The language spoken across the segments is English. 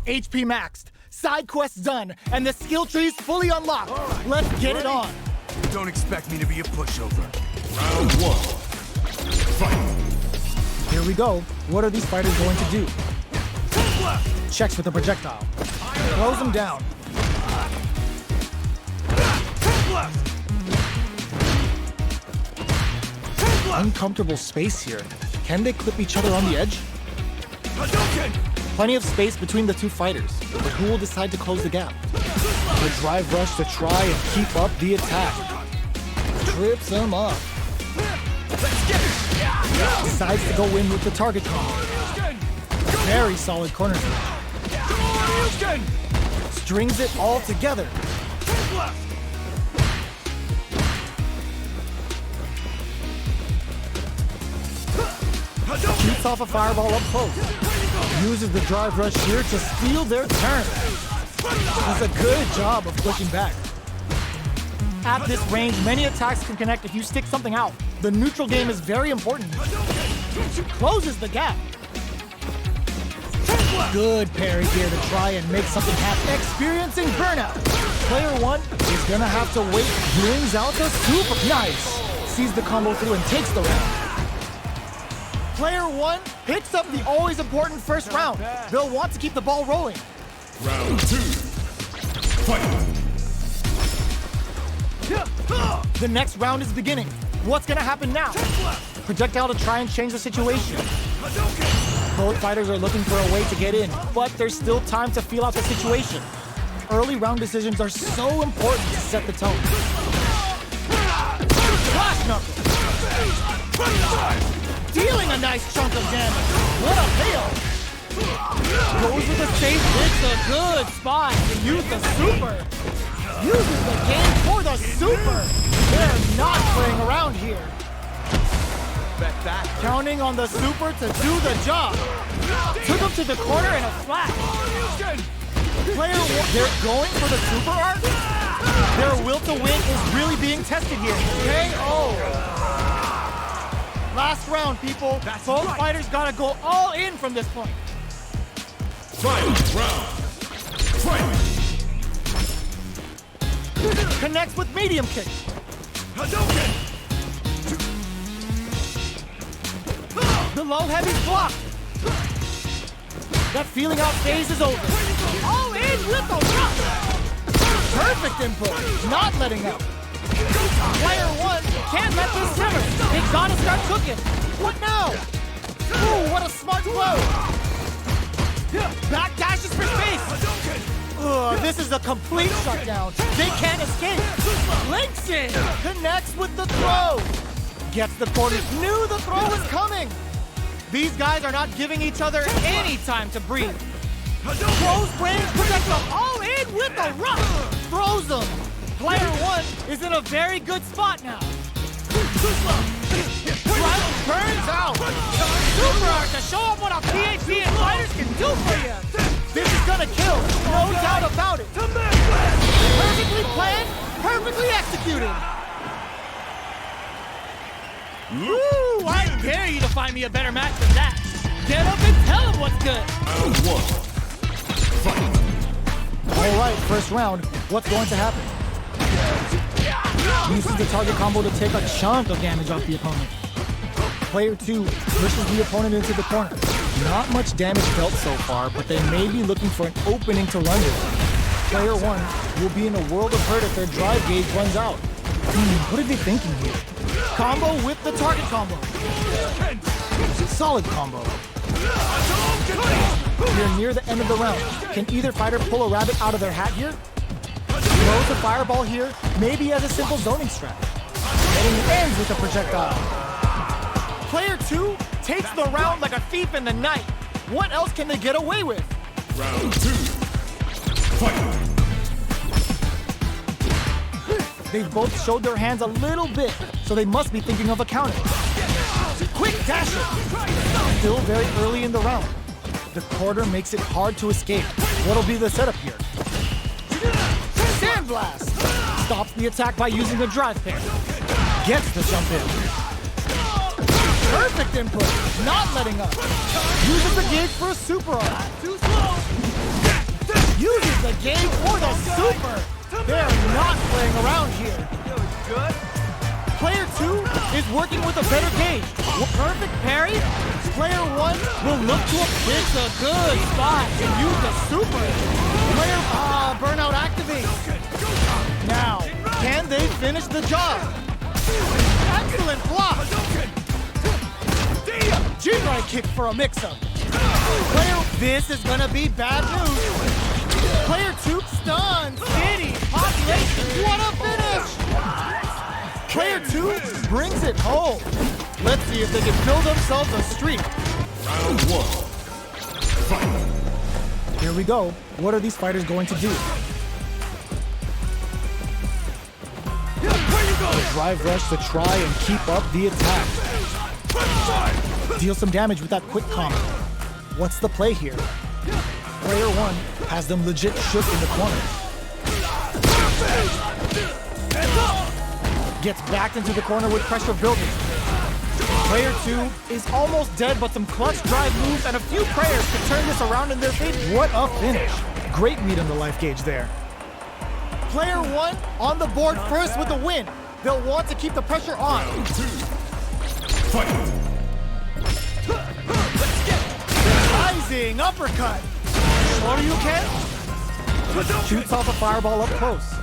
HP maxed, side quests done, and the skill tree's fully unlocked. Right, Let's get it on. Don't expect me to be a pushover. Round one. Fight. Here we go. What are these fighters going to do? Checks with the projectile. Throws them down. Uncomfortable space here. Can they clip each other on the edge? Plenty of space between the two fighters, but who will decide to close the gap? The drive rush to try and keep up the attack. Trips him up. Decides to go in with the target combo. Very solid corner smash. Strings it all together. Shoots off a fireball up close. Uses the drive rush here to steal their turn. Does a good job of pushing back. At this range, many attacks can connect if you stick something out. The neutral game is very important. Closes the gap. Good parry here to try and make something happen. Experiencing burnout. Player one is gonna have to wait. Brings out the super. Nice. Sees the combo through and takes the round. Player one picks up the always important first round. They'll want to keep the ball rolling. Round two. Fight. The next round is beginning. What's gonna happen now? Projectile to try and change the situation. Both fighters are looking for a way to get in, but there's still time to feel out the situation. Early round decisions are so important to set the tone. Flash knuckle! Dealing a nice chunk of damage. What a payoff! Goes with the safe. It's a good spot to use the super. Uses the game for the super. They're not playing around here. Counting on the super to do the job. Took him to the corner in a flash. Player one, they're going for the super art. Their will to win is really being tested here. KO. Last round, people. Both fighters gotta go all in from this point. Final round. Fight. Connects with medium kick. The low heavy's blocked. That feeling out phase is over. All in with the rock. Perfect input. Not letting up. Player one can't let this simmer. They gotta start cooking. What now? Ooh, what a smart blow. Back dashes for space. This is a complete shutdown. They can't escape. Links in. Connects with the throw. Gets the corner. Knew the throw was coming. These guys are not giving each other any time to breathe. Throws brains, protects them. All in with the rush. Throws them. Player one is in a very good spot now. Burns out. Super art to show up what a PhD and fighters can do for you. This is gonna kill, no doubt about it. Perfectly planned, perfectly executed. Woo! I dare you to find me a better match than that. Get up and tell him what's good. Round one. Fight. All right, first round. What's going to happen? Uses the target combo to take a chunk of damage off the opponent. Player two pushes the opponent into the corner. Not much damage dealt so far, but they may be looking for an opening to run it. Player one will be in a world of hurt if their drive gauge runs out. What are they thinking here? Combo with the target combo. Solid combo. We're near the end of the round. Can either fighter pull a rabbit out of their hat here? Throws a fireball here, maybe as a simple zoning strat. Getting ends with a projectile. Player two takes the round like a thief in the night. What else can they get away with? Round two. Fight. They've both showed their hands a little bit, so they must be thinking of a counter. Quick dasher! Still very early in the round. The quarter makes it hard to escape. What'll be the setup here? Sandblast! Stops the attack by using a drive pair. Gets the jump in. Perfect input, not letting up. Uses the gauge for a super art. Too slow. uses the game for the super. They're not playing around here. Player 2 is working with a better gauge. Perfect parry. Player 1 will look to it's a good spot to use the super. Player burnout activates. Now, can they finish the job? Excellent block. G-right kick for a mix-up. This is gonna be bad news. Player 2 stunned. City population. What a finish! Player 2 brings it home. Let's see if they can build themselves a streak. Round 1. Fight. Here we go. What are these fighters going to do? A drive rush to try and keep up the attack. Deal some damage with that quick combo. What's the play here? Player 1 has them legit shook in the corner. Gets backed into the corner with pressure building. Player 2 is almost dead, but some clutch drive moves and a few prayers to turn this around in their favor. What a finish. Great meat on the life gauge there. Player 1 on the board first with the win. They'll want to keep the pressure on. Round 2. Fight. Rising uppercut. Sure you can. Shoots off a fireball up close.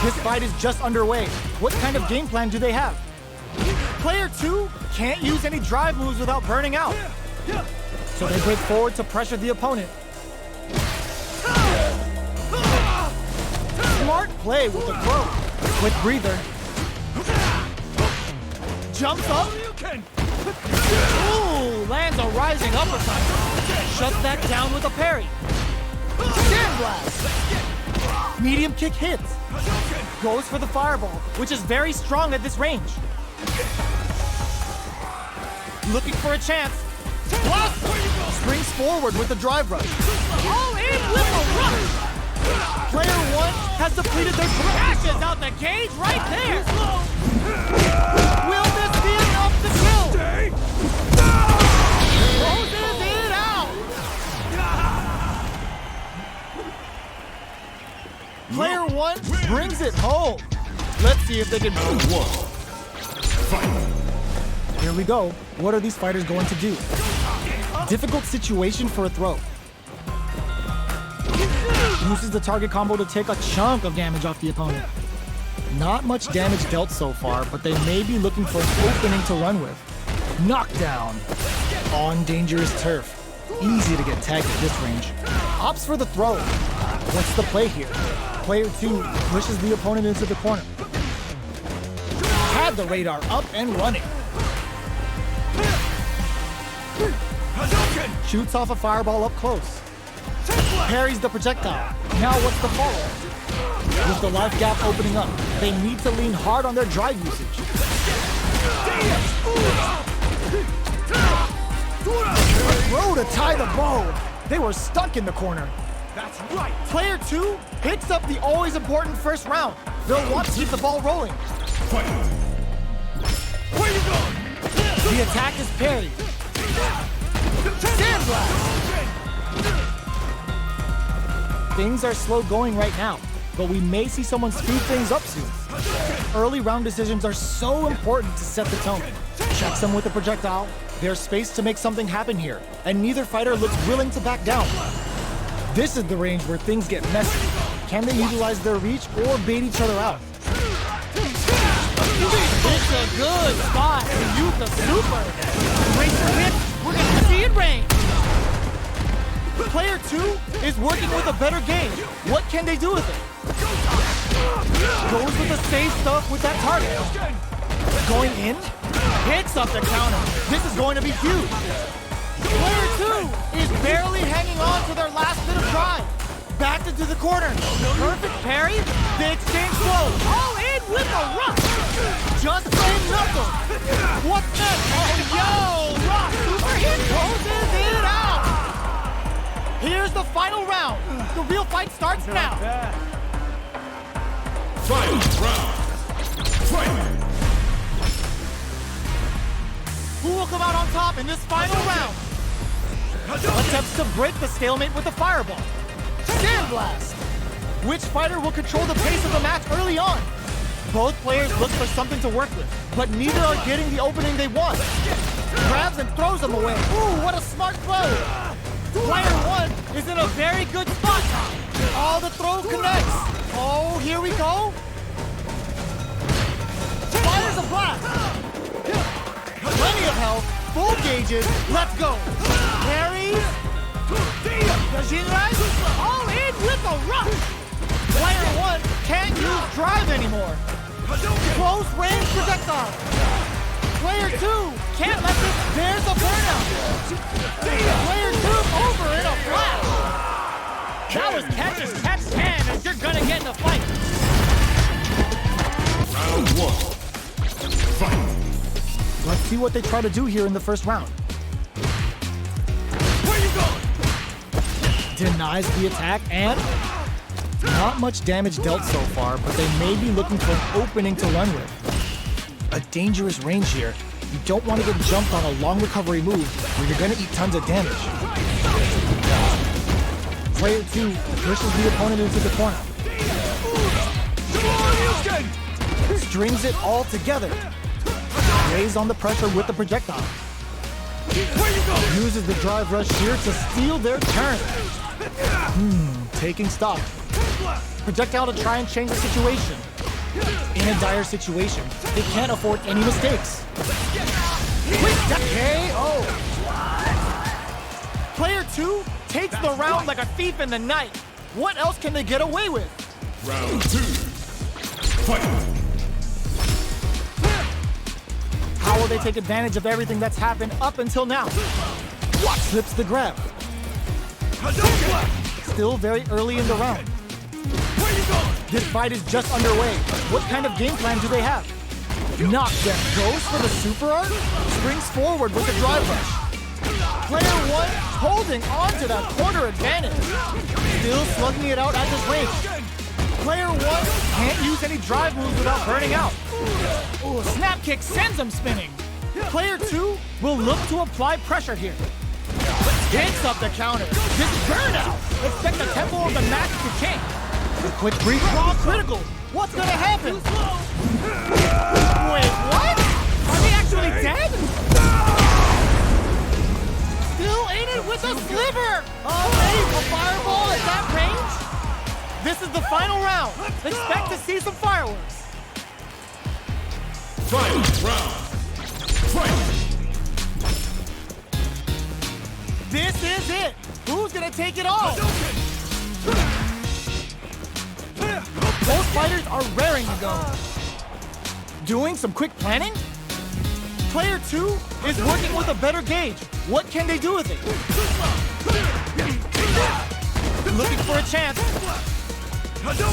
This fight is just underway. What kind of game plan do they have? Player 2 can't use any drive moves without burning out. So they break forward to pressure the opponent. Smart play with the throw. Quick breather. Jumps up. Ooh, lands a rising uppercut. Shuts that down with a parry. Sandblast. Medium kick hits. Goes for the fireball, which is very strong at this range. Looking for a chance. Blast! Springs forward with the drive rush. All in with a rush! Player 1 has depleted their crashes out the cage right there! Will this be enough to kill? Closes it out! Player 1 brings it home. Let's see if they can... Round 1. Fight. Here we go. What are these fighters going to do? Difficult situation for a throw. Uses the target combo to take a chunk of damage off the opponent. Not much damage dealt so far, but they may be looking for an opening to run with. Knockdown. On dangerous turf. Easy to get tagged at this range. Opts for the throw. What's the play here? Player 2 pushes the opponent into the corner. Had the radar up and running. Shoots off a fireball up close. Parries the projectile. Now what's the follow? With the life gap opening up, they need to lean hard on their drive usage. Throw to tie the bow. They were stuck in the corner. That's right. Player 2 picks up the always important first round. They'll want to keep the ball rolling. Fight. Where you going? The attack is parried. Sandblast! Things are slow going right now, but we may see someone speed things up soon. Early round decisions are so important to set the tone. Checks them with a projectile. There's space to make something happen here, and neither fighter looks willing to back down. This is the range where things get messy. Can they utilize their reach or bait each other out? It's a good spot to use the super. Racer hit, we're gonna see it rain. Player 2 is working with a better game. What can they do with it? Goes with the safe stuff with that target. Going in, picks up the counter. This is going to be huge. Player 2 is barely hanging on to their last bit of drive. Backed into the corner. Perfect parry. They exchange blows. All in with a rush. Just plain knuckle. What's next? Oh, yo! Rock super hit closes it out. Here's the final round. The real fight starts now. Final round. Fight. Who will come out on top in this final round? Attempts to break the stalemate with the fireball. Sandblast! Which fighter will control the pace of the match early on? Both players look for something to work with, but neither are getting the opening they want. Grabs and throws them away. Ooh, what a smart throw! Player 1 is in a very good spot. Oh, the throw connects. Oh, here we go. Fires a blast. Plenty of health, full gauges. Let's go. Parries. Yajinrai, all in with a rush. Player 1 can't use drive anymore. Close range projectile. Player 2 can't let this. There's a burnout. Player 2 over in a flash. That was catch as catch can, and you're gonna get in a fight. Round 1. Fight. Let's see what they try to do here in the first round. Where you going? Denies the attack, and not much damage dealt so far, but they may be looking for an opening to run with. A dangerous range here. You don't want to get jumped on a long recovery move where you're going to eat tons of damage. Player 2 pushes the opponent into the corner. Strings it all together. Lays on the pressure with the projectile. Uses the drive rush here to steal their turn. Taking stock. Projectile to try and change the situation. In a dire situation, they can't afford any mistakes. Quick KO! Player 2 takes the round like a thief in the night. What else can they get away with? Round 2. Fight. How will they take advantage of everything that's happened up until now? Slips the grab. Still very early in the round. This fight is just underway. What kind of game plan do they have? Knockdown goes for the super art, springs forward with the drive rush. Player 1 holding on to that corner advantage. Still slugging it out at this range. Player 1 can't use any drive moves without burning out. Ooh, snap kick sends him spinning. Player 2 will look to apply pressure here. Takes up the counter. This burnout. Expect the tempo of the match to change. A quick brief draw critical. What's gonna happen? Wait, what? Are they actually dead? Still in it with a sliver. Oh, wait, a fireball at that range? This is the final round. Expect to see some fireworks. Final round. Fight. This is it. Who's gonna take it all? Both fighters are raring to go. Doing some quick planning? Player 2 is working with a better gauge. What can they do with it? Looking for a chance.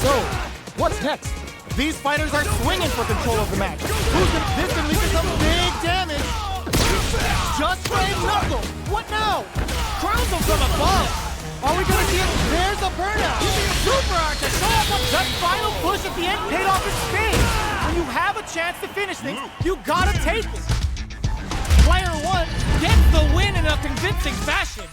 So, what's next? These fighters are swinging for control of the match. This can lead to some big damage. Just straight knuckle. What now? Crowns them from above. Are we gonna see it? There's a burnout. Super art to show up. That final push at the end paid off in spades. When you have a chance to finish things, you gotta take it. Player 1 gets the win in a convincing fashion.